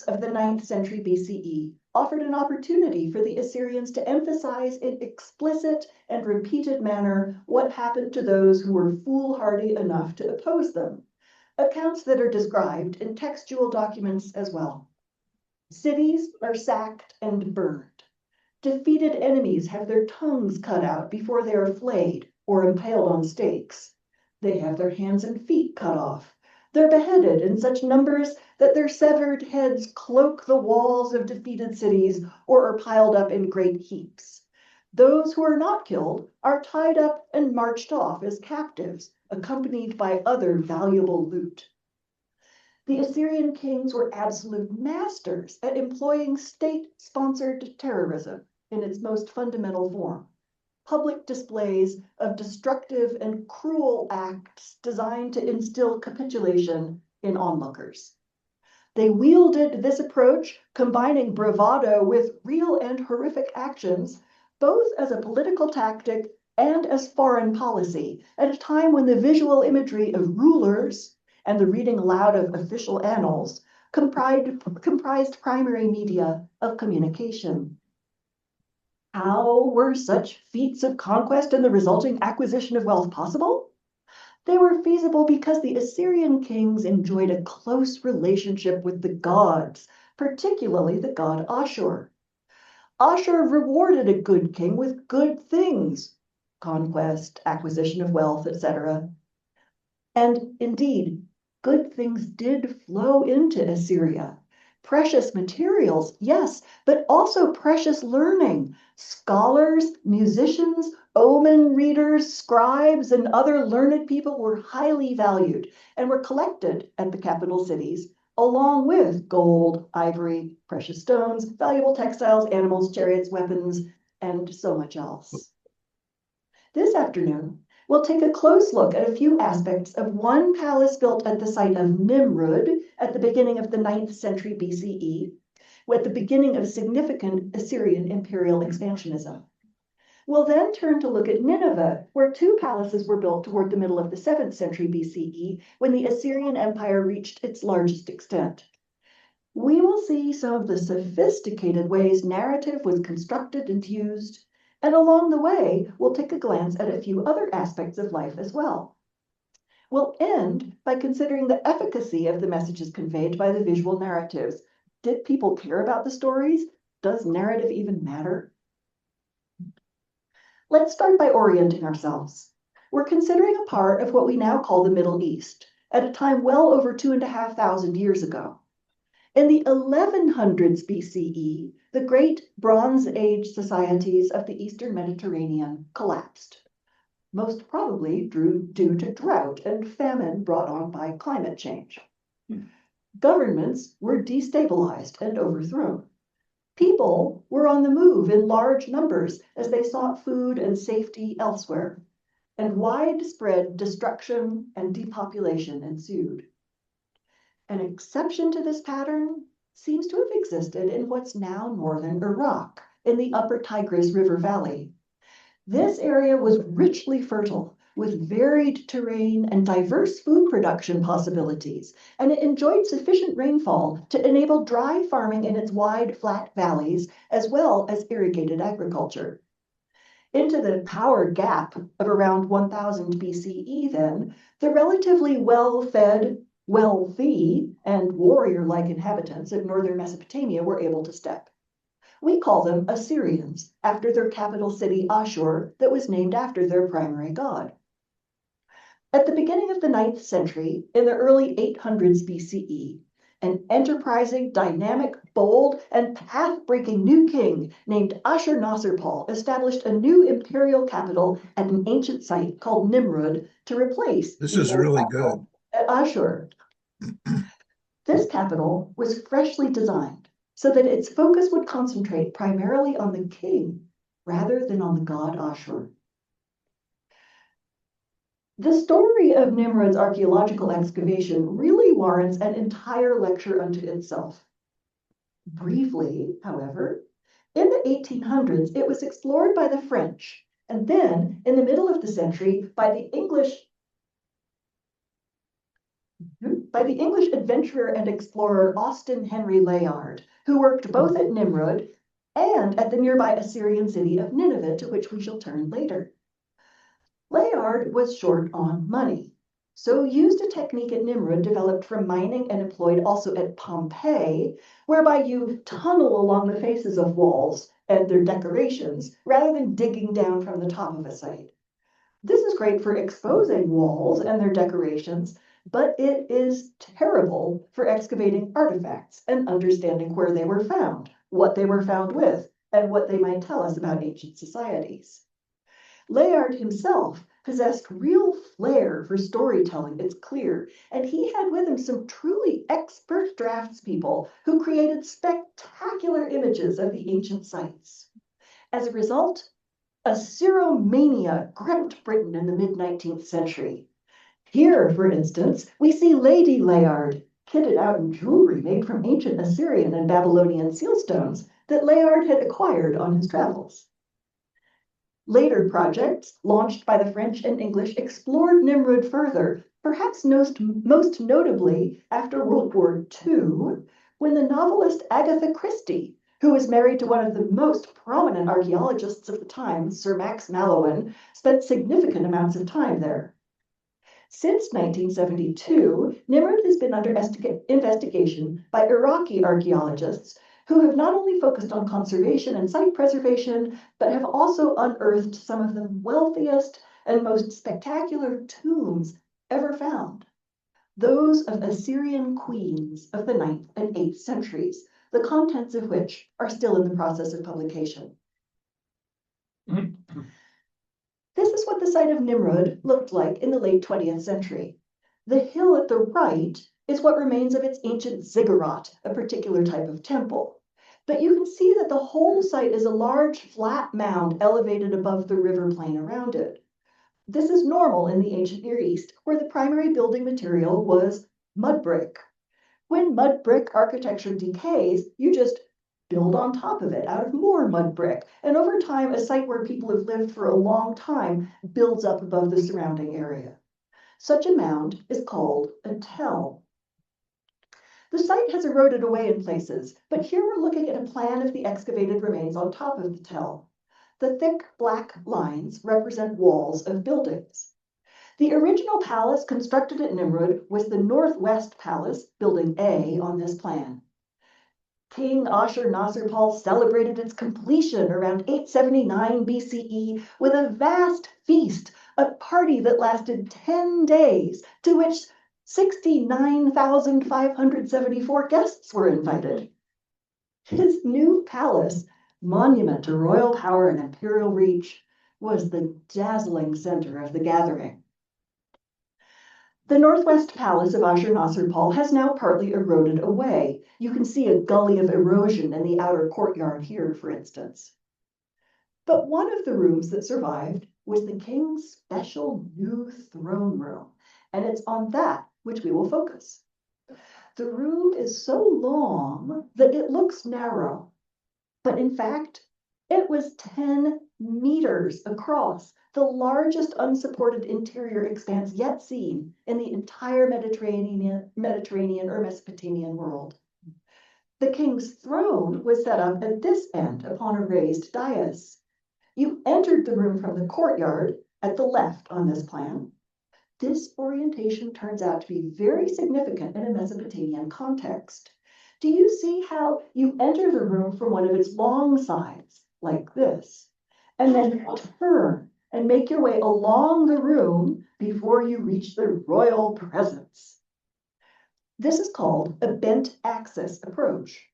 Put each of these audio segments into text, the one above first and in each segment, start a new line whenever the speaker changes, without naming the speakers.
of the 9th century BCE offered an opportunity for the Assyrians to emphasize in explicit and repeated manner what happened to those who were foolhardy enough to oppose them, accounts that are described in textual documents as well. Cities are sacked and burned. Defeated enemies have their tongues cut out before they are flayed or impaled on stakes. They have their hands and feet cut off. They're beheaded in such numbers that their severed heads cloak the walls of defeated cities or are piled up in great heaps. Those who are not killed are tied up and marched off as captives, accompanied by other valuable loot. The Assyrian kings were absolute masters at employing state-sponsored terrorism in its most fundamental form. Public displays of destructive and cruel acts designed to instill capitulation in onlookers. They wielded this approach, combining bravado with real and horrific actions, both as a political tactic and as foreign policy, at a time when the visual imagery of rulers and the reading aloud of official annals comprised primary media of communication. How were such feats of conquest and the resulting acquisition of wealth possible? They were feasible because the Assyrian kings enjoyed a close relationship with the gods, particularly the god Ashur. Ashur rewarded a good king with good things, conquest, acquisition of wealth, etc. And indeed, good things did flow into Assyria. Precious materials, yes, but also precious learning. Scholars, musicians, omen readers, scribes, and other learned people were highly valued and were collected at the capital cities, along with gold, ivory, precious stones, valuable textiles, animals, chariots, weapons, and so much else. This afternoon, we'll take a close look at a few aspects of one palace built at the site of Nimrud at the beginning of the 9th century BCE, at the beginning of significant Assyrian imperial expansionism. We'll then turn to look at Nineveh, where 2 palaces were built toward the middle of the 7th century BCE, when the Assyrian Empire reached its largest extent. We will see some of the sophisticated ways narrative was constructed and used, and along the way, we'll take a glance at a few other aspects of life as well. We'll end by considering the efficacy of the messages conveyed by the visual narratives. Did people care about the stories? Does narrative even matter? Let's start by orienting ourselves. We're considering a part of what we now call the Middle East, at a time well over 2,500 years ago. In the 1100s BCE, the great Bronze Age societies of the Eastern Mediterranean collapsed, most probably due to drought and famine brought on by climate change. Governments were destabilized and overthrown. People were on the move in large numbers as they sought food and safety elsewhere, and widespread destruction and depopulation ensued. An exception to this pattern seems to have existed in what's now northern Iraq, in the upper Tigris River Valley. This area was richly fertile, with varied terrain and diverse food production possibilities, and it enjoyed sufficient rainfall to enable dry farming in its wide, flat valleys, as well as irrigated agriculture. Into the power gap of around 1000 BCE, then, the relatively well-fed, wealthy, and warrior-like inhabitants of northern Mesopotamia were able to step. We call them Assyrians, after their capital city Ashur that was named after their primary god. At the beginning of the 9th century, in the early 800s BCE, an enterprising, dynamic, bold, and path-breaking new king named Ashur-nasir-pal established a new imperial capital at an ancient site called Nimrud to replace
This is really good.
At Ashur. This capital was freshly designed so that its focus would concentrate primarily on the king rather than on the god Ashur. The story of Nimrod's archaeological excavation really warrants an entire lecture unto itself. Briefly, however, in the 1800s, it was explored by the French, and then in the middle of the century by the English. by the English adventurer and explorer Austin Henry Layard, who worked both at Nimrud and at the nearby Assyrian city of Nineveh, to which we shall turn later. Layard was short on money, so used a technique at Nimrud developed from mining and employed also at Pompeii, whereby you tunnel along the faces of walls and their decorations rather than digging down from the top of a site. This is great for exposing walls and their decorations, but it is terrible for excavating artifacts and understanding where they were found, what they were found with, and what they might tell us about ancient societies. Layard himself possessed real flair for storytelling, it's clear, and he had with him some truly expert draftspeople who created spectacular images of the ancient sites. As a result, Assyromania gripped Britain in the mid-19th century. Here, for instance, we see Lady Layard kitted out in jewelry made from ancient Assyrian and Babylonian sealstones that Layard had acquired on his travels. Later projects, launched by the French and English, explored Nimrud further, perhaps most notably after World War II, when the novelist Agatha Christie, who was married to one of the most prominent archaeologists of the time, Sir Max Mallowan, spent significant amounts of time there. Since 1972, Nimrud has been under investigation by Iraqi archaeologists who have not only focused on conservation and site preservation, but have also unearthed some of the wealthiest and most spectacular tombs ever found. Those of Assyrian queens of the 9th and 8th centuries, the contents of which are still in the process of publication. This is what the site of Nimrud looked like in the late 20th century. The hill at the right is what remains of its ancient ziggurat, a particular type of temple. But you can see that the whole site is a large flat mound elevated above the river plain around it. This is normal in the ancient Near East, where the primary building material was mud brick. When mud brick architecture decays, you just build on top of it out of more mud brick. And over time, a site where people have lived for a long time builds up above the surrounding area. Such a mound is called a tell. The site has eroded away in places, but here we're looking at a plan of the excavated remains on top of the tell. The thick black lines represent walls of buildings. The original palace constructed at Nimrud was the Northwest Palace, Building A, on this plan. King Ashur-nasir-pal celebrated its completion around 879 BCE with a vast feast, a party that lasted 10 days, to which 69,574 guests were invited. His new palace, monument to royal power and imperial reach, was the dazzling center of the gathering. The Northwest Palace of Ashur-nasir-pal has now partly eroded away. You can see a gully of erosion in the outer courtyard here, for instance. But one of the rooms that survived was the king's special new throne room, and it's on that which we will focus. The room is so long that it looks narrow, but in fact, it was 10 meters across, the largest unsupported interior expanse yet seen in the entire Mediterranean or Mesopotamian world. The king's throne was set up at this end upon a raised dais. You entered the room from the courtyard at the left on this plan. This orientation turns out to be very significant in a Mesopotamian context. Do you see how you enter the room from one of its long sides, like this, and then turn and make your way along the room before you reach the royal presence? This is called a bent axis approach.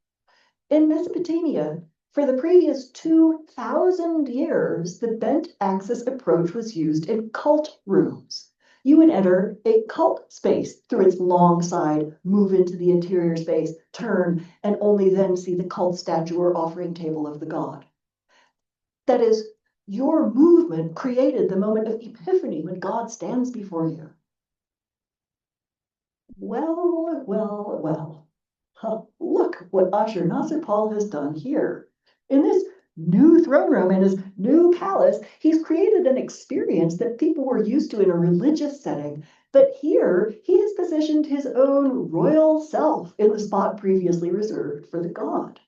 In Mesopotamia, for the previous 2,000 years, the bent axis approach was used in cult rooms. You would enter a cult space through its long side, move into the interior space, turn, and only then see the cult statue or offering table of the god. That is, your movement created the moment of epiphany when God stands before you. Well, well, well. Look what Ashur-nasir-pal has done here. In this new throne room and his new palace, he's created an experience that people were used to in a religious setting, But here, he has positioned his own royal self in the spot previously reserved for the god.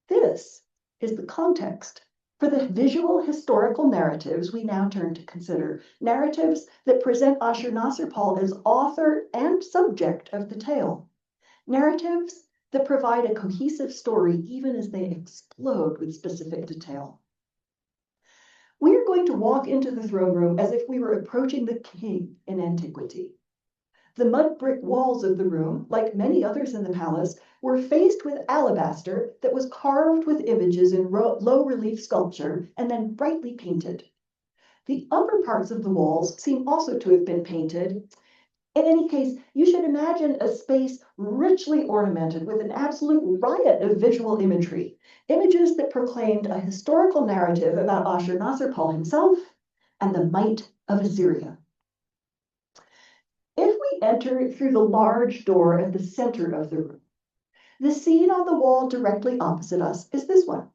This is the context for the visual historical narratives we now turn to consider, narratives that present Ashurnasirpal as author and subject of the tale, narratives that provide a cohesive story even as they explode with specific detail. We are going to walk into the throne room as if we were approaching the king in antiquity. The mud brick walls of the room, like many others in the palace, were faced with alabaster that was carved with images in low relief sculpture and then brightly painted. The upper parts of the walls seem also to have been painted. In any case, you should imagine a space richly ornamented with an absolute riot of visual imagery, images that proclaimed a historical narrative about Ashurnasirpal himself and the might of Assyria. If we enter through the large door at the center of the room, the scene on the wall directly opposite us is this one.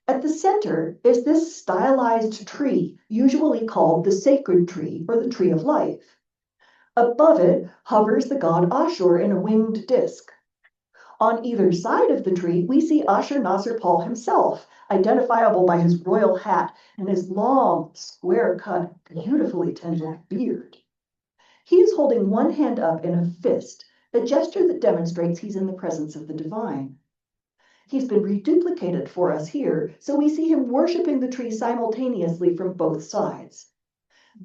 At the center is this stylized tree, usually called the sacred tree or the tree of life. Above it hovers the god Ashur in a winged disc. On either side of the tree, we see Ashurnasirpal himself, identifiable by his royal hat and his long, square-cut, beautifully tended beard. He is holding one hand up in a fist, a gesture that demonstrates he's in the presence of the divine. He's been reduplicated for us here, so we see him worshiping the tree simultaneously from both sides.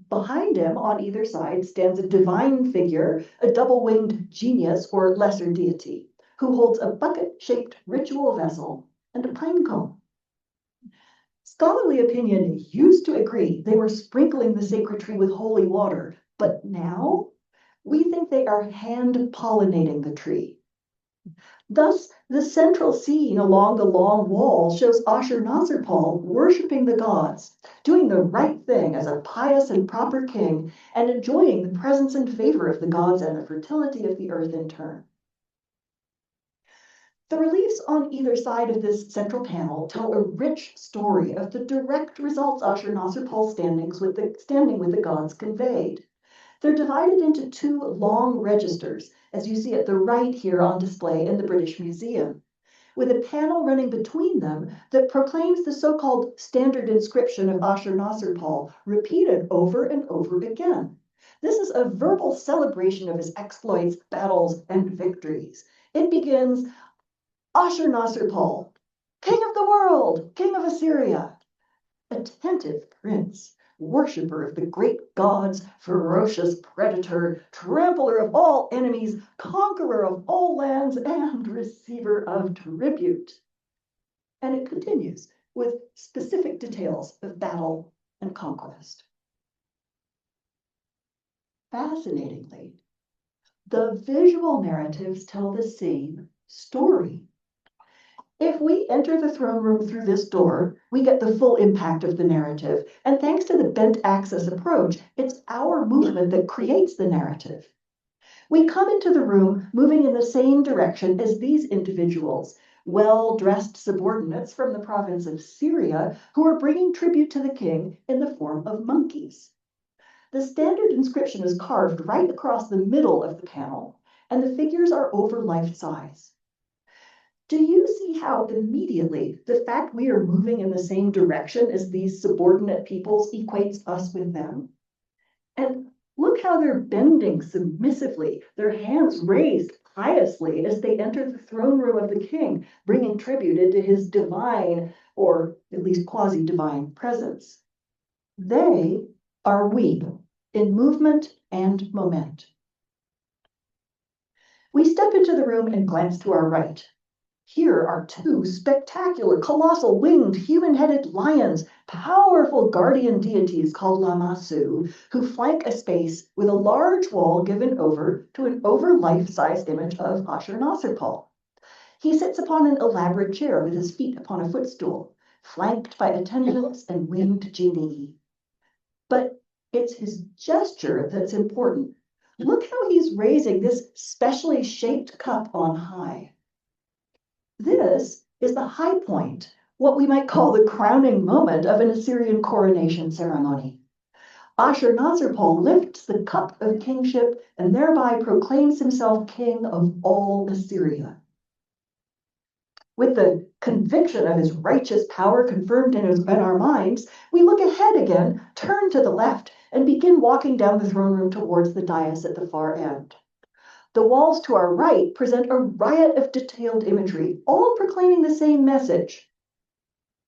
Behind him, on either side, stands a divine figure, a double-winged genius or lesser deity, who holds a bucket-shaped ritual vessel and a pine cone. Scholarly opinion used to agree they were sprinkling the sacred tree with holy water, but now we think they are hand-pollinating the tree. Thus, the central scene along the long wall shows Ashurnasirpal worshiping the gods, doing the right thing as a pious and proper king, and enjoying the presence and favor of the gods and the fertility of the earth in turn. The reliefs on either side of this central panel tell a rich story of the direct results Ashurnasirpal's standing with the gods conveyed. They're divided into two long registers, as you see at the right here on display in the British Museum, with a panel running between them that proclaims the so-called standard inscription of Ashurnasirpal, repeated over and over again. This is a verbal celebration of his exploits, battles, and victories. It begins, Ashurnasirpal, king of the world, king of Assyria, attentive prince, worshipper of the great gods, ferocious predator, trampler of all enemies, conqueror of all lands, and receiver of tribute. And it continues with specific details of battle and conquest. Fascinatingly, the visual narratives tell the same story. If we enter the throne room through this door, we get the full impact of the narrative. And thanks to the bent axis approach, it's our movement that creates the narrative. We come into the room moving in the same direction as these individuals, well-dressed subordinates from the province of Syria, who are bringing tribute to the king in the form of monkeys. The standard inscription is carved right across the middle of the panel, and the figures are over life size. Do you see how immediately the fact we are moving in the same direction as these subordinate peoples equates us with them? And look how they're bending submissively, their hands raised piously as they enter the throne room of the king, bringing tribute into his divine, or at least quasi-divine, presence. They are we in movement and moment. We step into the room and glance to our right. Here are two spectacular, colossal, winged, human-headed lions, powerful guardian deities called Lamassu, who flank a space with a large wall given over to an over-life-sized image of Ashurnasirpal. He sits upon an elaborate chair with his feet upon a footstool, flanked by attendants and winged genii. But it's his gesture that's important. Look how he's raising this specially shaped cup on high. This is the high point, what we might call the crowning moment of an Assyrian coronation ceremony. Ashurnasirpal lifts the cup of kingship and thereby proclaims himself king of all Assyria. With the conviction of his righteous power confirmed in our minds, we look ahead again, turn to the left, and begin walking down the throne room towards the dais at the far end. The walls to our right present a riot of detailed imagery, all proclaiming the same message.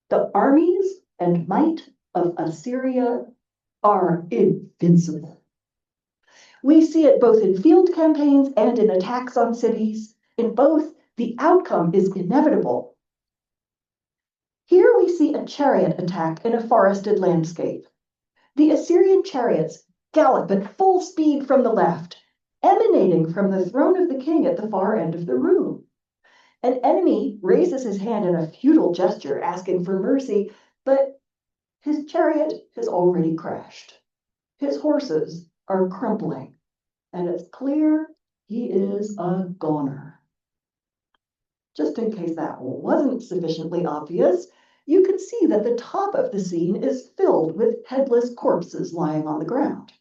The armies and might of Assyria are invincible. We see it both in field campaigns and in attacks on cities. In both, the outcome is inevitable. Here we see a chariot attack in a forested landscape. The Assyrian chariots gallop at full speed from the left, emanating from the throne of the king at the far end of the room. An enemy raises his hand in a futile gesture, asking for mercy, but his chariot has already crashed. His horses are crumpling, and it's clear he is a goner. Just in case that wasn't sufficiently obvious, you can see that the top of the scene is filled with headless corpses lying on the ground.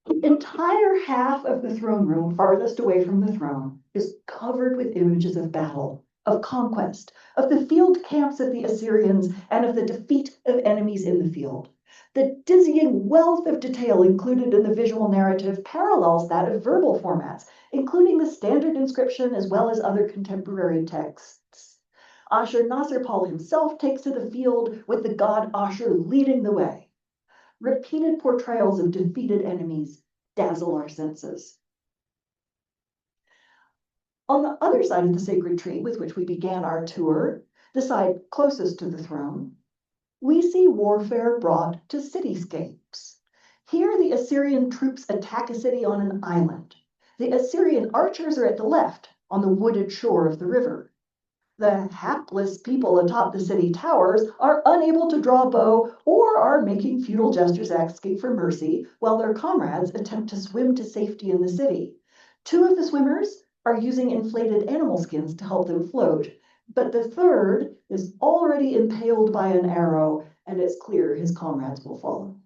The entire half of the throne room farthest away from the throne is covered with images of battle, of conquest, of the field camps of the Assyrians, and of the defeat of enemies in the field. The dizzying wealth of detail included in the visual narrative parallels that of verbal formats, including the standard inscription as well as other contemporary texts. Ashurnasirpal himself takes to the field with the god Ashur leading the way. Repeated portrayals of defeated enemies dazzle our senses. On the other side of the sacred tree with which we began our tour, the side closest to the throne, we see warfare brought to cityscapes. Here, the Assyrian troops attack a city on an island. The Assyrian archers are at the left, on the wooded shore of the river. The hapless people atop the city towers are unable to draw a bow or are making futile gestures asking for mercy, while their comrades attempt to swim to safety in the city. Two of the swimmers are using inflated animal skins to help them float, but the third is already impaled by an arrow, and it's clear his comrades will follow.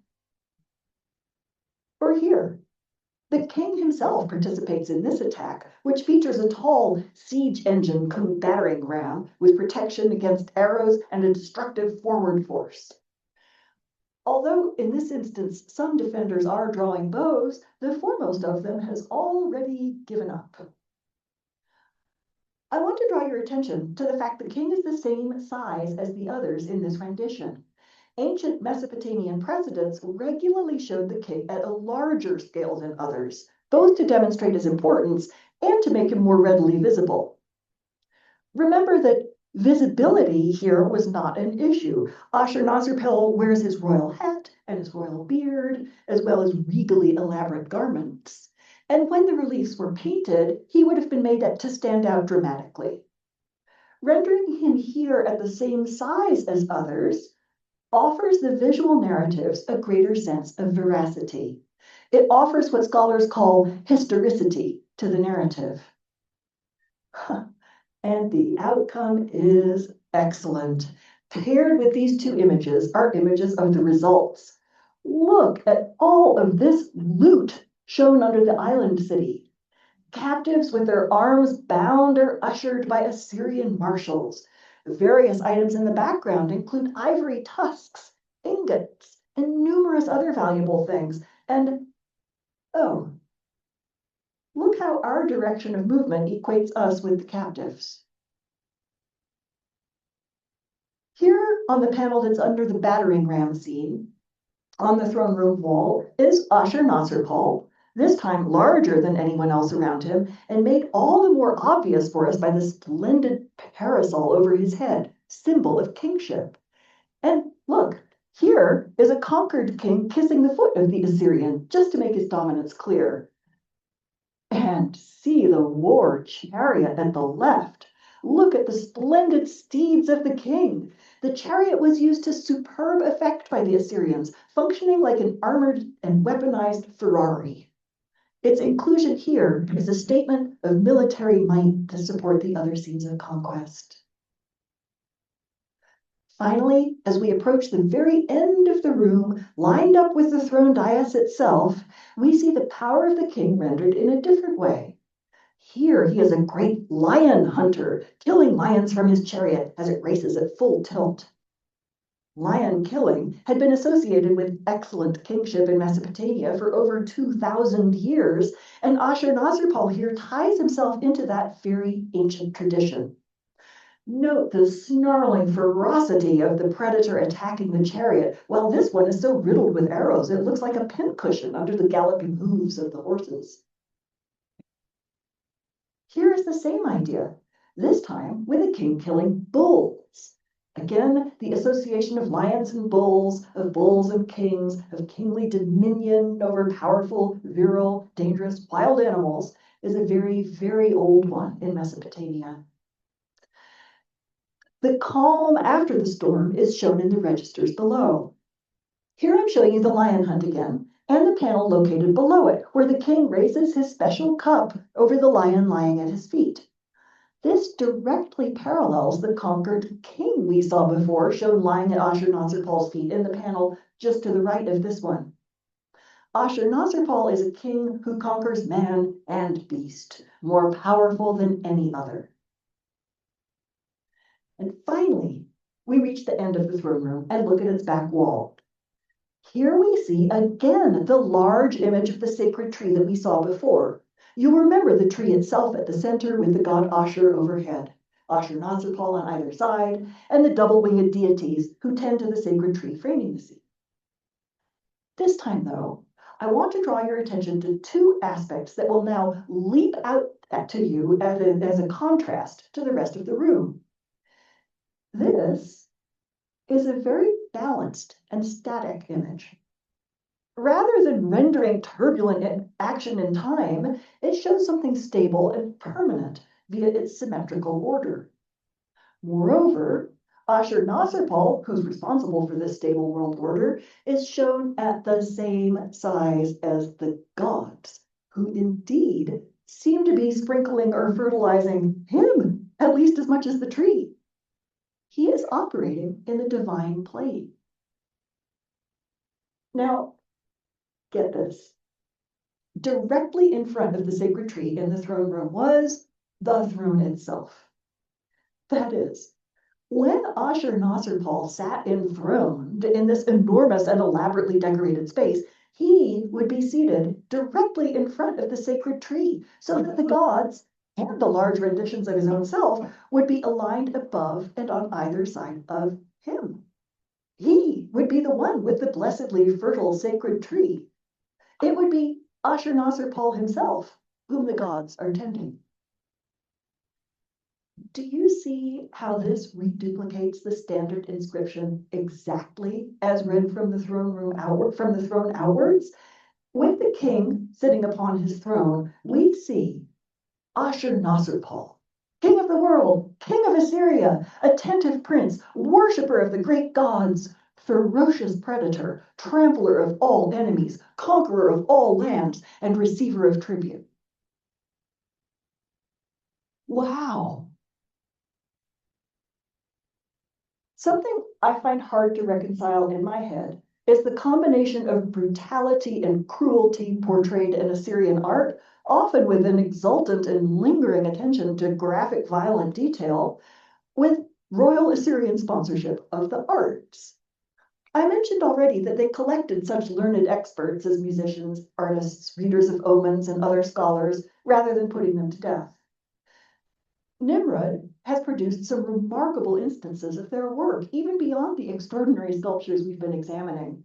Or here, the king himself participates in this attack, which features a tall siege engine battering ram with protection against arrows and a destructive forward force. Although in this instance some defenders are drawing bows, the foremost of them has already given up. I want to draw your attention to the fact the king is the same size as the others in this rendition. Ancient Mesopotamian presidents regularly showed the king at a larger scale than others, both to demonstrate his importance and to make him more readily visible. Remember that visibility here was not an issue. Ashurnasirpal wears his royal hat and his royal beard, as well as regally elaborate garments. And when the reliefs were painted, he would have been made to stand out dramatically. Rendering him here at the same size as others offers the visual narratives a greater sense of veracity. It offers what scholars call historicity to the narrative. And the outcome is excellent. Paired with these two images are images of the results. Look at all of this loot shown under the island city. Captives with their arms bound are ushered by Assyrian marshals. Various items in the background include ivory tusks, ingots, and numerous other valuable things. And, oh, look how our direction of movement equates us with the captives. Here on the panel that's under the battering ram scene, on the throne room wall, is Ashurnasirpal, this time larger than anyone else around him, and made all the more obvious for us by the splendid parasol over his head, symbol of kingship. And look, here is a conquered king kissing the foot of the Assyrian, just to make his dominance clear. And see the war chariot at the left. Look at the splendid steeds of the king. The chariot was used to superb effect by the Assyrians, functioning like an armored and weaponized Ferrari. Its inclusion here is a statement of military might to support the other scenes of conquest. Finally, as we approach the very end of the room, lined up with the throne dais itself, we see the power of the king rendered in a different way. Here he is a great lion hunter, killing lions from his chariot as it races at full tilt. Lion killing had been associated with excellent kingship in Mesopotamia for over 2,000 years, and Ashurnasirpal here ties himself into that very ancient tradition. Note the snarling ferocity of the predator attacking the chariot, while this one is so riddled with arrows it looks like a pincushion under the galloping hooves of the horses. Here is the same idea, this time with a king killing bulls. Again, the association of lions and bulls and kings, of kingly dominion over powerful, virile, dangerous, wild animals is a very, very old one in Mesopotamia. The calm after the storm is shown in the registers below. Here I'm showing you the lion hunt again, and the panel located below it, where the king raises his special cup over the lion lying at his feet. This directly parallels the conquered king we saw before, shown lying at Ashurnasirpal's feet in the panel just to the right of this one. Ashurnasirpal is a king who conquers man and beast, more powerful than any other. And finally, we reach the end of the throne room and look at its back wall. Here we see again the large image of the sacred tree that we saw before. You'll remember the tree itself at the center with the god Ashur overhead, Ashurnasirpal on either side, and the double-winged deities who tend to the sacred tree framing the scene. This time, though, I want to draw your attention to two aspects that will now leap out to you as a contrast to the rest of the room. This is a very balanced and static image. Rather than rendering turbulent action in time, it shows something stable and permanent via its symmetrical order. Moreover, Ashurnasirpal, who's responsible for this stable world order, is shown at the same size as the gods, who indeed seem to be sprinkling or fertilizing him at least as much as the tree. He is operating in the divine plane. Now, get this. Directly in front of the sacred tree in the throne room was the throne itself. That is, when Ashurnasirpal sat enthroned in this enormous and elaborately decorated space, he would be seated directly in front of the sacred tree, so that the gods and the large renditions of his own self would be aligned above and on either side of him. He would be the one with the blessedly fertile sacred tree. It would be Ashurnasirpal himself, whom the gods are tending. Do you see how this reduplicates the standard inscription exactly as read from the throne room outward, from the throne outwards? With the king sitting upon his throne, we see Ashurnasirpal, king of the world, king of Assyria, attentive prince, worshipper of the great gods, ferocious predator, trampler of all enemies, conqueror of all lands, and receiver of tribute. Wow. Something I find hard to reconcile in my head is the combination of brutality and cruelty portrayed in Assyrian art, often with an exultant and lingering attention to graphic, violent detail, with royal Assyrian sponsorship of the arts. I mentioned already that they collected such learned experts as musicians, artists, readers of omens, and other scholars, rather than putting them to death. Nimrod has produced some remarkable instances of their work, even beyond the extraordinary sculptures we've been examining.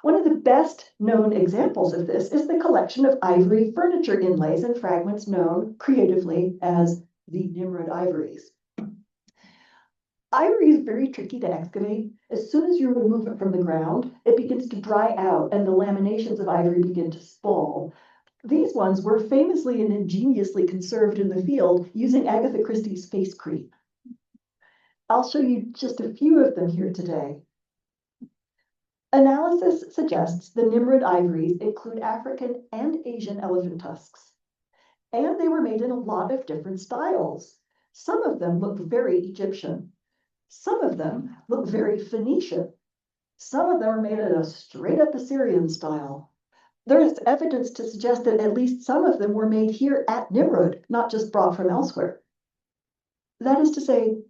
One of the best known examples of this is the collection of ivory furniture inlays and fragments known creatively as the Nimrod ivories. Ivory is very tricky to excavate. As soon as you remove it from the ground, it begins to dry out and the laminations of ivory begin to spall. These ones were famously and ingeniously conserved in the field using Agatha Christie's face cream. I'll show you just a few of them here today. Analysis suggests the Nimrod ivories include African and Asian elephant tusks, and they were made in a lot of different styles. Some of them look very Egyptian. Some of them look very Phoenician. Some of them are made in a straight-up Assyrian style. There is evidence to suggest that at least some of them were made here at Nimrud, not just brought from elsewhere. That is to say,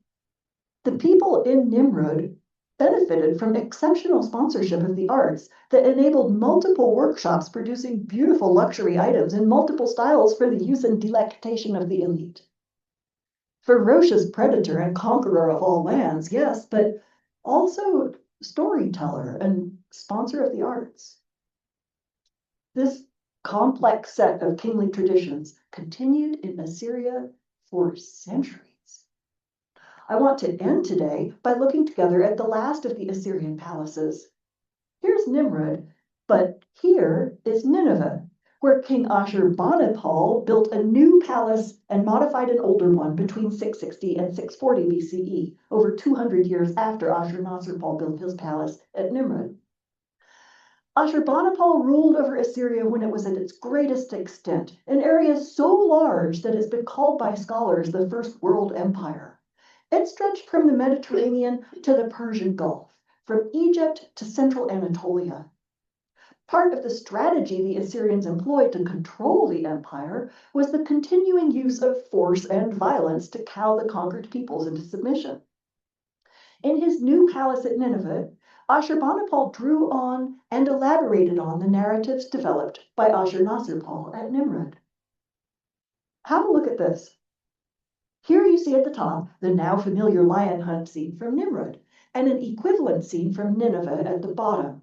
the people in Nimrud benefited from exceptional sponsorship of the arts that enabled multiple workshops producing beautiful luxury items in multiple styles for the use and delectation of the elite. Ferocious predator and conqueror of all lands, yes, but also storyteller and sponsor of the arts. This complex set of kingly traditions continued in Assyria for centuries. I want to end today by looking together at the last of the Assyrian palaces. Here's Nimrud, but here is Nineveh, where King Ashurbanipal built a new palace and modified an older one between 660 and 640 BCE, over 200 years after Ashurnasirpal built his palace at Nimrud. Ashurbanipal ruled over Assyria when it was at its greatest extent, an area so large that it's been called by scholars the First World Empire. It stretched from the Mediterranean to the Persian Gulf, from Egypt to central Anatolia. Part of the strategy the Assyrians employed to control the empire was the continuing use of force and violence to cow the conquered peoples into submission. In his new palace at Nineveh, Ashurbanipal drew on and elaborated on the narratives developed by Ashurnasirpal at Nimrud. Have a look at this. Here you see at the top the now familiar lion hunt scene from Nimrud, and an equivalent scene from Nineveh at the bottom.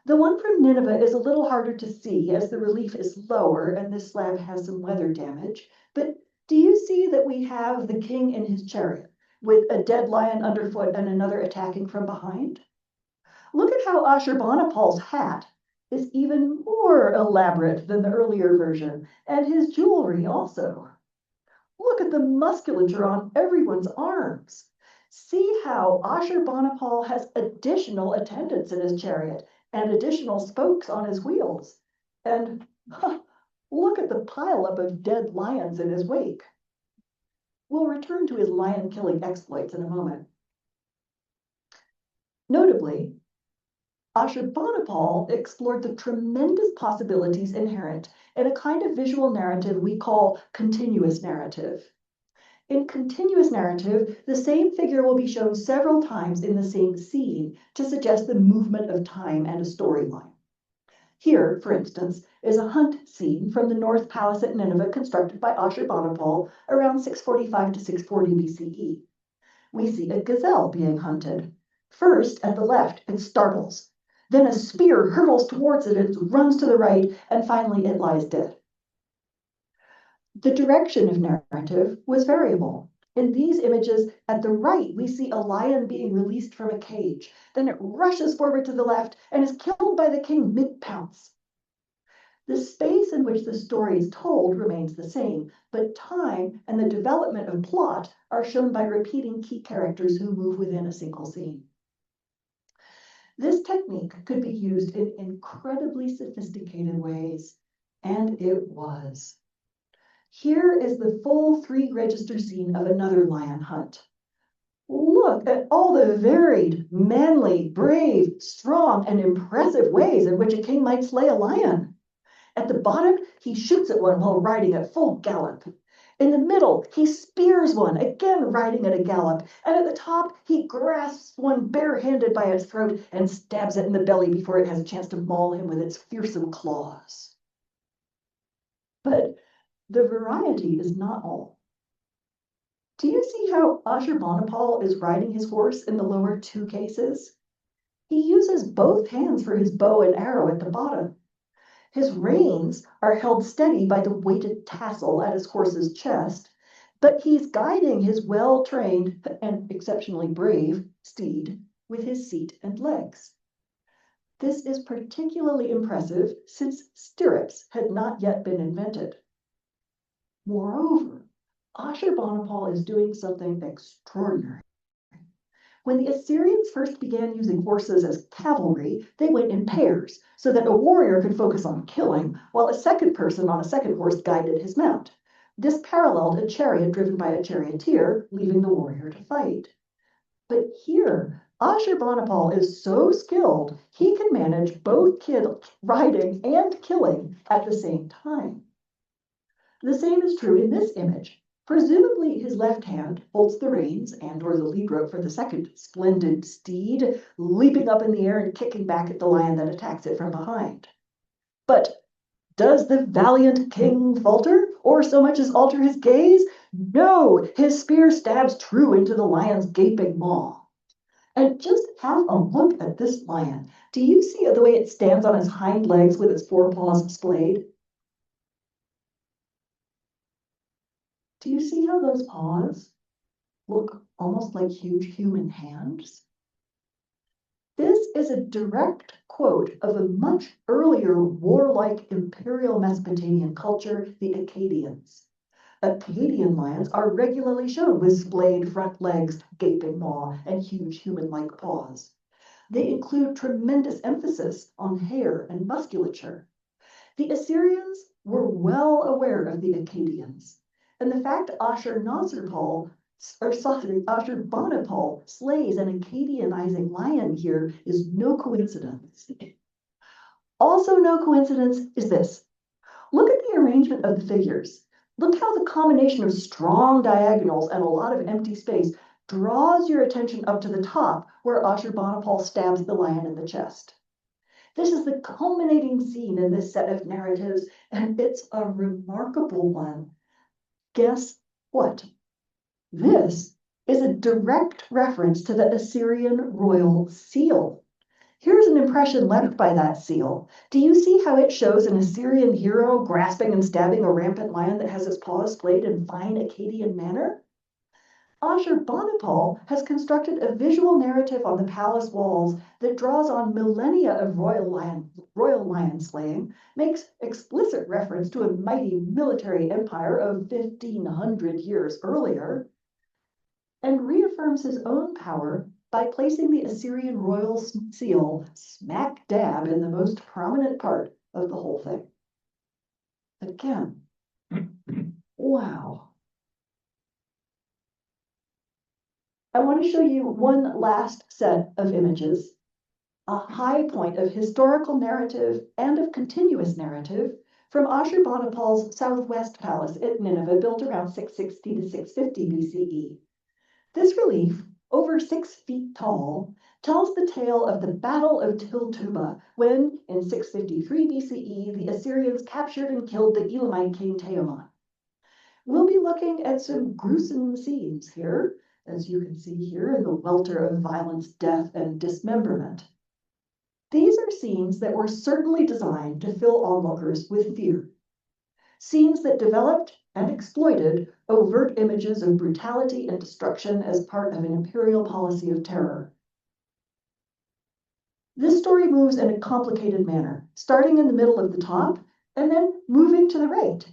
The one from Nineveh is a little harder to see as the relief is lower and this slab has some weather damage, but do you see that we have the king in his chariot, with a dead lion underfoot and another attacking from behind? Look at how Ashurbanipal's hat is even more elaborate than the earlier version, and his jewelry also. Look at the musculature on everyone's arms. See how Ashurbanipal has additional attendants in his chariot and additional spokes on his wheels. And look at the pileup of dead lions in his wake. We'll return to his lion-killing exploits in a moment. Notably, Ashurbanipal explored the tremendous possibilities inherent in a kind of visual narrative we call continuous narrative. In continuous narrative, the same figure will be shown several times in the same scene to suggest the movement of time and a storyline. Here, for instance, is a hunt scene from the North Palace at Nineveh constructed by Ashurbanipal around 645 to 640 BCE. We see a gazelle being hunted. First, at the left, it startles. Then a spear hurtles towards it, it runs to the right, and finally it lies dead. The direction of narrative was variable. In these images, at the right, we see a lion being released from a cage. Then it rushes forward to the left and is killed by the king mid-pounce. The space in which the story is told remains the same, but time and the development of plot are shown by repeating key characters who move within a single scene. This technique could be used in incredibly sophisticated ways, and it was. Here is the full 3-register scene of another lion hunt. Look at all the varied, manly, brave, strong, and impressive ways in which a king might slay a lion. At the bottom, he shoots at one while riding at full gallop. In the middle, he spears one, again riding at a gallop. And at the top, he grasps one barehanded by its throat and stabs it in the belly before it has a chance to maul him with its fearsome claws. But the variety is not all. Do you see how Ashurbanipal is riding his horse in the lower 2 cases? He uses both hands for his bow and arrow at the bottom. His reins are held steady by the weighted tassel at his horse's chest, but he's guiding his well-trained and exceptionally brave steed with his seat and legs. This is particularly impressive since stirrups had not yet been invented. Moreover, Ashurbanipal is doing something extraordinary. When the Assyrians first began using horses as cavalry, they went in pairs so that a warrior could focus on killing, while a second person on a second horse guided his mount. This paralleled a chariot driven by a charioteer, leaving the warrior to fight. But here, Ashurbanipal is so skilled, he can manage both riding and killing at the same time. The same is true in this image. Presumably his left hand holds the reins and or the lead rope for the second splendid steed, leaping up in the air and kicking back at the lion that attacks it from behind. But does the valiant king falter, or so much as alter his gaze? No, his spear stabs true into the lion's gaping maw. And just have a look at this lion. Do you see the way it stands on its hind legs with its forepaws splayed? Do you see how those paws look almost like huge human hands? This is a direct quote of a much earlier warlike imperial Mesopotamian culture, the Akkadians. Akkadian lions are regularly shown with splayed front legs, gaping maw, and huge human-like paws. They include tremendous emphasis on hair and musculature. The Assyrians were well aware of the Akkadians, and the fact Ashurbanipal slays an Akkadianizing lion here is no coincidence. Also no coincidence is this. Look at the arrangement of the figures. Look how the combination of strong diagonals and a lot of empty space draws your attention up to the top where Ashurbanipal stabs the lion in the chest. This is the culminating scene in this set of narratives, and it's a remarkable one. Guess what? This is a direct reference to the Assyrian royal seal. Here's an impression left by that seal. Do you see how it shows an Assyrian hero grasping and stabbing a rampant lion that has its paws splayed in fine Akkadian manner? Ashurbanipal has constructed a visual narrative on the palace walls that draws on millennia of royal lion slaying, makes explicit reference to a mighty military empire of 1,500 years earlier, and reaffirms his own power by placing the Assyrian royal seal smack dab in the most prominent part of the whole thing. Again, wow. I want to show you one last set of images, a high point of historical narrative and of continuous narrative from Ashurbanipal's southwest palace at Nineveh, built around 660 to 650 BCE. This relief, over 6 feet tall, tells the tale of the Battle of Tiltuba, when, in 653 BCE, the Assyrians captured and killed the Elamite king Telamon. We'll be looking at some gruesome scenes here, as you can see here in the welter of violence, death, and dismemberment. These are scenes that were certainly designed to fill onlookers with fear. Scenes that developed and exploited overt images of brutality and destruction as part of an imperial policy of terror. This story moves in a complicated manner, starting in the middle of the top and then moving to the right.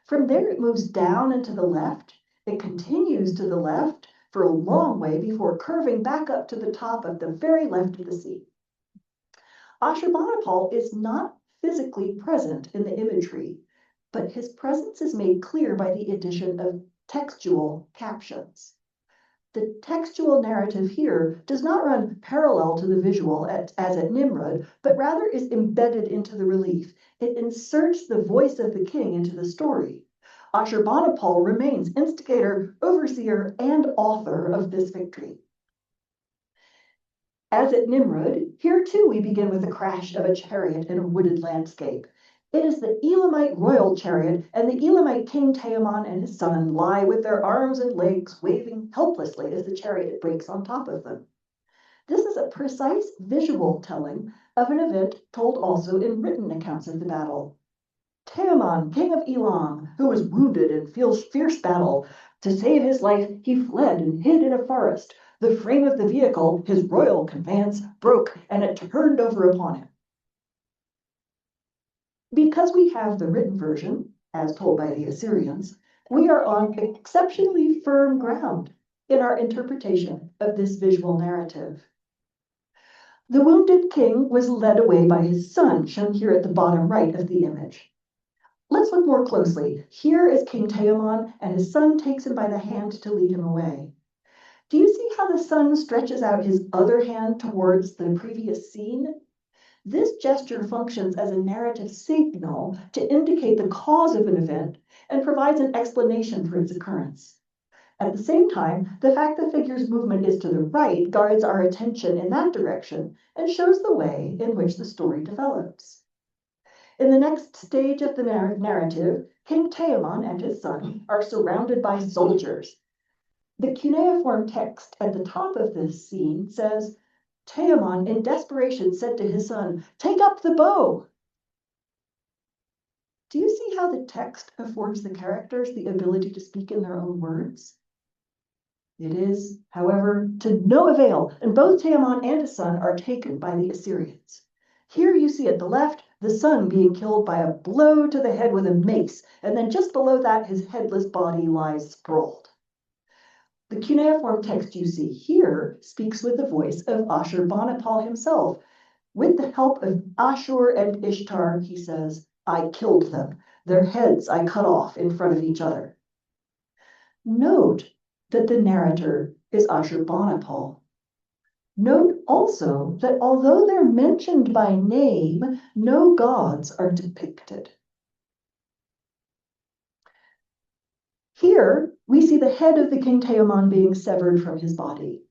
From there, it moves down and to the left. It continues to the left for a long way before curving back up to the top of the very left of the scene. Ashurbanipal is not physically present in the imagery, but his presence is made clear by the addition of textual captions. The textual narrative here does not run parallel to the visual as at Nimrud, but rather is embedded into the relief. It inserts the voice of the king into the story. Ashurbanipal remains instigator, overseer, and author of this victory. As at Nimrud, here too we begin with the crash of a chariot in a wooded landscape. It is the Elamite royal chariot, and the Elamite king Telamon and his son lie with their arms and legs waving helplessly as the chariot breaks on top of them. This is a precise visual telling of an event told also in written accounts of the battle. Telamon, king of Elam, who was wounded in fierce battle, to save his life, he fled and hid in a forest. The frame of the vehicle, his royal conveyance, broke, and it turned over upon him. Because we have the written version, as told by the Assyrians, we are on exceptionally firm ground in our interpretation of this visual narrative. The wounded king was led away by his son, shown here at the bottom right of the image. Let's look more closely. Here is King Telamon, and his son takes him by the hand to lead him away. Do you see how the sun stretches out his other hand towards the previous scene? This gesture functions as a narrative signal to indicate the cause of an event and provides an explanation for its occurrence. At the same time, the fact the figure's movement is to the right guides our attention in that direction and shows the way in which the story develops. In the next stage of the narrative, King Teamon and his son are surrounded by soldiers. The cuneiform text at the top of this scene says, Teamon in desperation said to his son, "Take up the bow." Do you see how the text affords the characters the ability to speak in their own words? It is, however, to no avail, and both Teamon and his son are taken by the Assyrians. Here you see at the left, the son being killed by a blow to the head with a mace, and then just below that, his headless body lies sprawled. The cuneiform text you see here speaks with the voice of Ashurbanipal himself. With the help of Ashur and Ishtar, he says, "I killed them. Their heads I cut off in front of each other." Note that the narrator is Ashurbanipal. Note also that although they're mentioned by name, no gods are depicted. Here, we see the head of the king Teamon being severed from his body.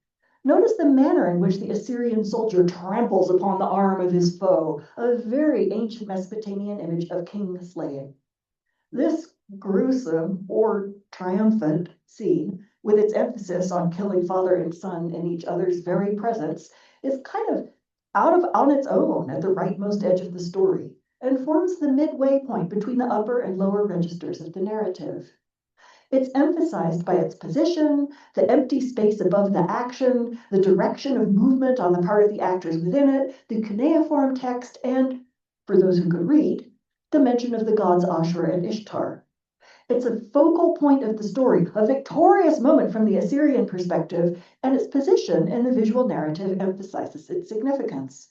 Notice the manner in which the Assyrian soldier tramples upon the arm of his foe, a very ancient Mesopotamian image of king slaying. This gruesome or triumphant scene, with its emphasis on killing father and son in each other's very presence, is kind of on its own at the rightmost edge of the story, and forms the midway point between the upper and lower registers of the narrative. It's emphasized by its position, the empty space above the action, the direction of movement on the part of the actors within it, the cuneiform text, and, for those who could read, the mention of the gods Ashur and Ishtar. It's a focal point of the story, a victorious moment from the Assyrian perspective, and its position in the visual narrative emphasizes its significance.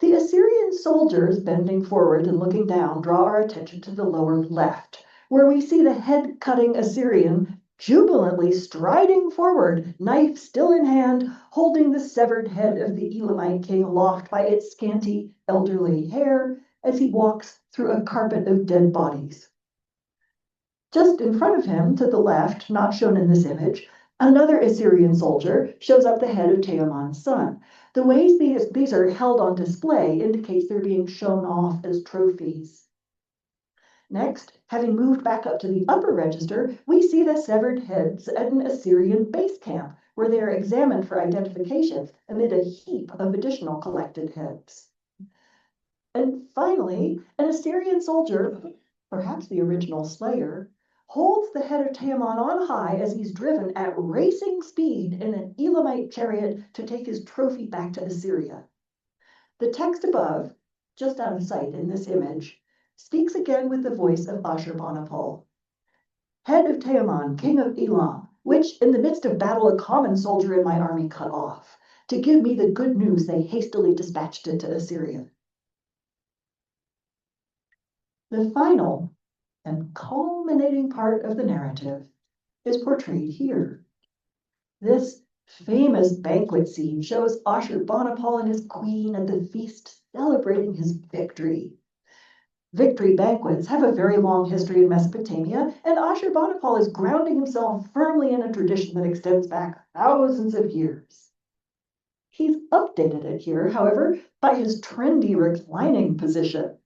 The Assyrian soldiers bending forward and looking down draw our attention to the lower left, where we see the head-cutting Assyrian jubilantly striding forward, knife still in hand, holding the severed head of the Elamite king aloft by its scanty, elderly hair as he walks through a carpet of dead bodies. Just in front of him, to the left, not shown in this image, another Assyrian soldier shows up the head of Teamon's son. The ways these are held on display indicates they're being shown off as trophies. Next, having moved back up to the upper register, we see the severed heads at an Assyrian base camp, where they are examined for identification amid a heap of additional collected heads. And finally, an Assyrian soldier, perhaps the original slayer, holds the head of Teamon on high as he's driven at racing speed in an Elamite chariot to take his trophy back to Assyria. The text above, just out of sight in this image, speaks again with the voice of Ashurbanipal. "Head of Teamon, king of Elam, which in the midst of battle a common soldier in my army cut off. To give me the good news, they hastily dispatched it to Assyria." The final and culminating part of the narrative is portrayed here. This famous banquet scene shows Ashurbanipal and his queen at the feast celebrating his victory. Victory banquets have a very long history in Mesopotamia, and Ashurbanipal is grounding himself firmly in a tradition that extends back thousands of years. He's updated it here, however, by his trendy reclining position.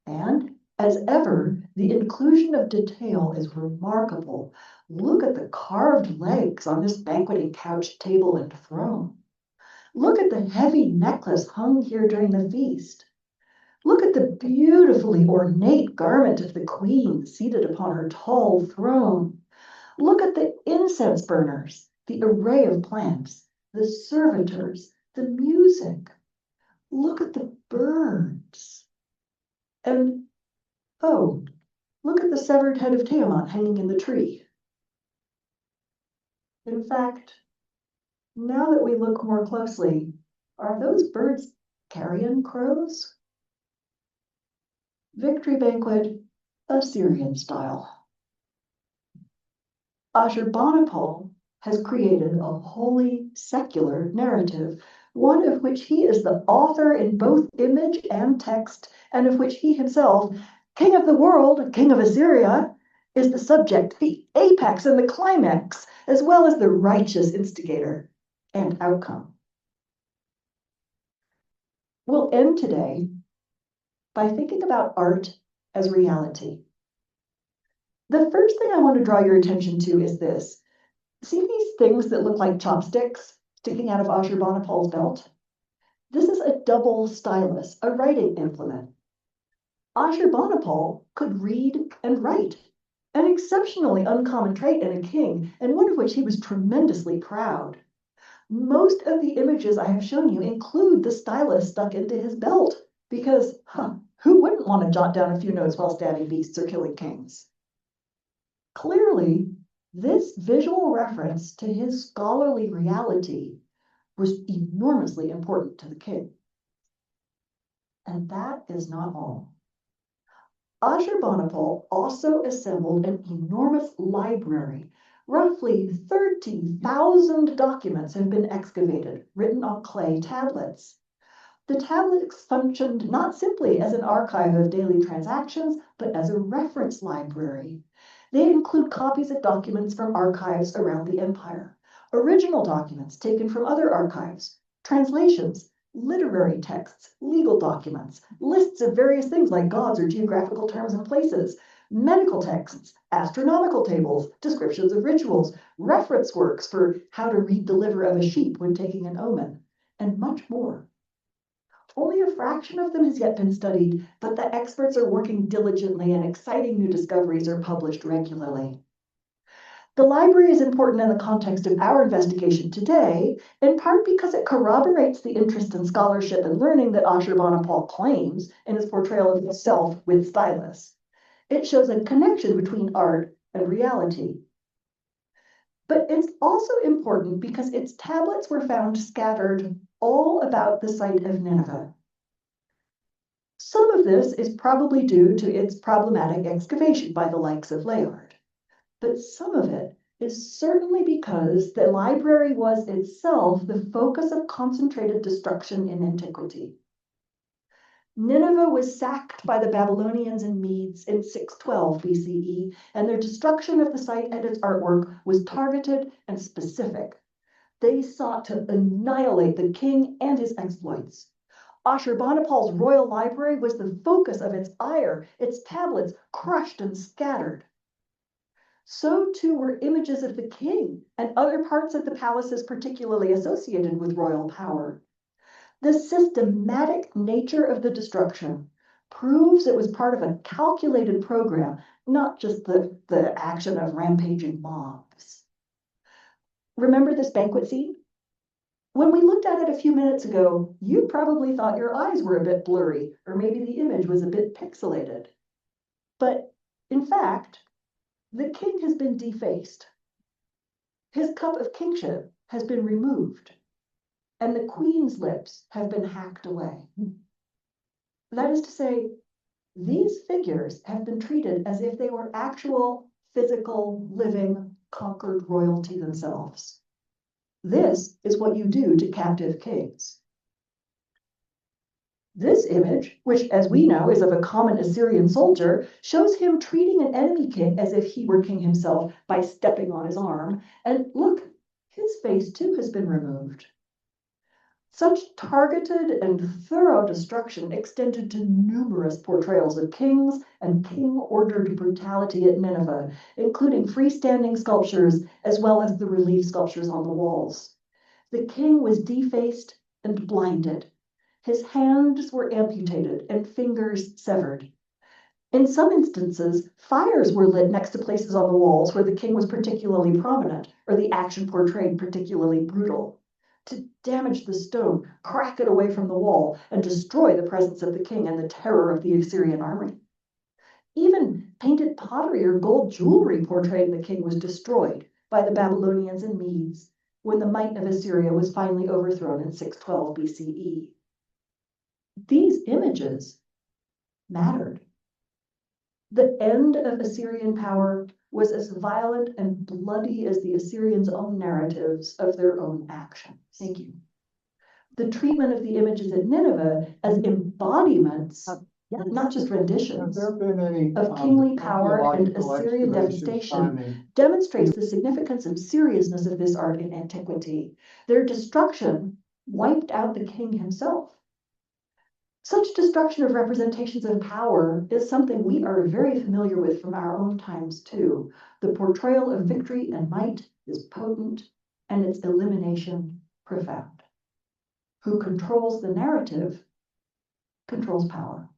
And, as ever, the inclusion of detail is remarkable. Look at the carved legs on this banqueting couch, table, and throne. Look at the heavy necklace hung here during the feast. Look at the beautifully ornate garment of the queen seated upon her tall throne. Look at the incense burners, the array of plants, the servitors, the music. Look at the birds. And, oh, look at the severed head of Teamon hanging in the tree. In fact, now that we look more closely, are those birds carrion crows? Victory banquet, Assyrian style. Ashurbanipal has created a wholly secular narrative, one of which he is the author in both image and text, and of which he himself, king of the world, king of Assyria, is the subject, the apex and the climax, as well as the righteous instigator and outcome. We'll end today by thinking about art as reality. The first thing I want to draw your attention to is this. See these things that look like chopsticks sticking out of Ashurbanipal's belt? This is a double stylus, a writing implement. Ashurbanipal could read and write, an exceptionally uncommon trait in a king, and one of which he was tremendously proud. Most of the images I have shown you include the stylus stuck into his belt, because who wouldn't want to jot down a few notes while stabbing beasts or killing kings? Clearly, this visual reference to his scholarly reality was enormously important to the king. And that is not all. Ashurbanipal also assembled an enormous library. Roughly 30,000 documents have been excavated, written on clay tablets. The tablets functioned not simply as an archive of daily transactions, but as a reference library. They include copies of documents from archives around the empire, original documents taken from other archives, translations, literary texts, legal documents, lists of various things like gods or geographical terms and places, medical texts, astronomical tables, descriptions of rituals, reference works for how to read the liver of a sheep when taking an omen, and much more. Only a fraction of them has yet been studied, but the experts are working diligently and exciting new discoveries are published regularly. The library is important in the context of our investigation today, in part because it corroborates the interest in scholarship and learning that Ashurbanipal claims in his portrayal of himself with stylus. It shows a connection between art and reality. But it's also important because its tablets were found scattered all about the site of Nineveh. Some of this is probably due to its problematic excavation by the likes of Layard, but some of it is certainly because the library was itself the focus of concentrated destruction in antiquity. Nineveh was sacked by the Babylonians and Medes in 612 BCE, and their destruction of the site and its artwork was targeted and specific. They sought to annihilate the king and his exploits. Ashurbanipal's royal library was the focus of its ire, its tablets crushed and scattered. So too were images of the king and other parts of the palaces particularly associated with royal power. The systematic nature of the destruction proves it was part of a calculated program, not just the action of rampaging mobs. Remember this banquet scene? When we looked at it a few minutes ago, you probably thought your eyes were a bit blurry, or maybe the image was a bit pixelated. But in fact, the king has been defaced. His cup of kingship has been removed, and the queen's lips have been hacked away. That is to say, these figures have been treated as if they were actual, physical, living, conquered royalty themselves. This is what you do to captive kings. This image, which as we know is of a common Assyrian soldier, shows him treating an enemy king as if he were king himself by stepping on his arm. And look, his face too has been removed. Such targeted and thorough destruction extended to numerous portrayals of kings and king-ordered brutality at Nineveh, including freestanding sculptures as well as the relief sculptures on the walls. The king was defaced and blinded. His hands were amputated and fingers severed. In some instances, fires were lit next to places on the walls where the king was particularly prominent or the action portrayed particularly brutal, to damage the stone, crack it away from the wall, and destroy the presence of the king and the terror of the Assyrian army. Even painted pottery or gold jewelry portraying the king was destroyed by the Babylonians and Medes when the might of Assyria was finally overthrown in 612 BCE. These images mattered. The end of Assyrian power was as violent and bloody as the Assyrians' own narratives of their own actions. Thank you. The treatment of the images at Nineveh as embodiments, not just renditions,
Have there been any
of kingly power and
archaeological
Assyrian
excavations
devastation
finding
demonstrates the significance and seriousness of this art in antiquity. Their destruction wiped out the king himself. Such destruction of representations of power is something we are very familiar with from our own times too. The portrayal of victory and might is potent and its elimination profound. Who controls the narrative controls power.